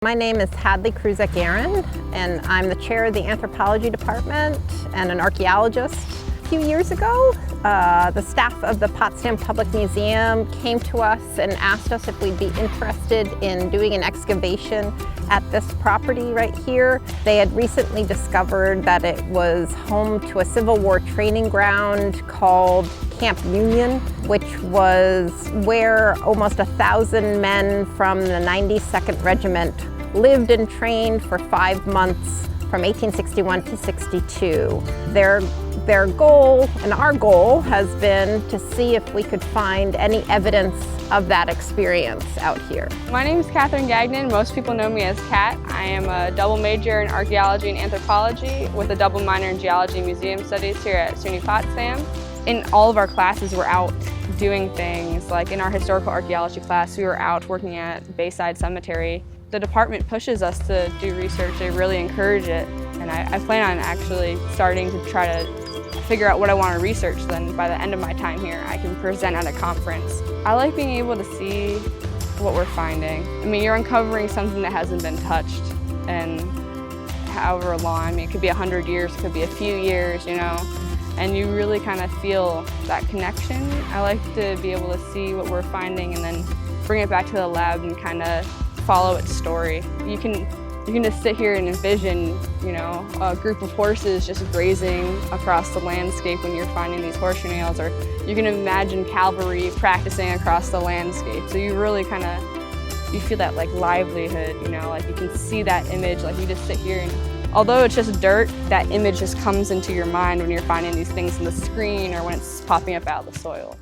My name is Hadley Kruczek-Aaron, and I'm the chair of the anthropology department and an archaeologist. A few years ago, the staff of the Potsdam Public Museum came to us and asked us if we'd be interested in doing an excavation at this property right here. They had recently discovered that it was home to a Civil War training ground called Camp Union, which was where almost 1,000 men from the 92nd Regiment lived and trained for 5 months from 1861 to 62. Their goal, and our goal, has been to see if we could find any evidence of that experience out here. My name is Catherine Gagnon. Most people know me as Kat. I am a double major in archaeology and anthropology with a double minor in geology and museum studies here at SUNY Potsdam. In all of our classes, we're out doing things. Like in our historical archaeology class, we were out working at Bayside Cemetery. The department pushes us to do research. They really encourage it. And I plan on actually starting to try to figure out what I want to research. Then by the end of my time here, I can present at a conference. I like being able to see what we're finding. I mean, you're uncovering something that hasn't been touched in however long. I mean, it could be 100 years, it could be a few years, you know, and you really kind of feel that connection. I like to be able to see what we're finding and then bring it back to the lab and kind of follow its story. You can just sit here and envision, you know, a group of horses just grazing across the landscape when you're finding these horseshoe nails, or you can imagine cavalry practicing across the landscape. So you really kind of, you feel that like livelihood, you know, like you can see that image, like you just sit here and, although it's just dirt, that image just comes into your mind when you're finding these things in the screen or when it's popping up out of the soil.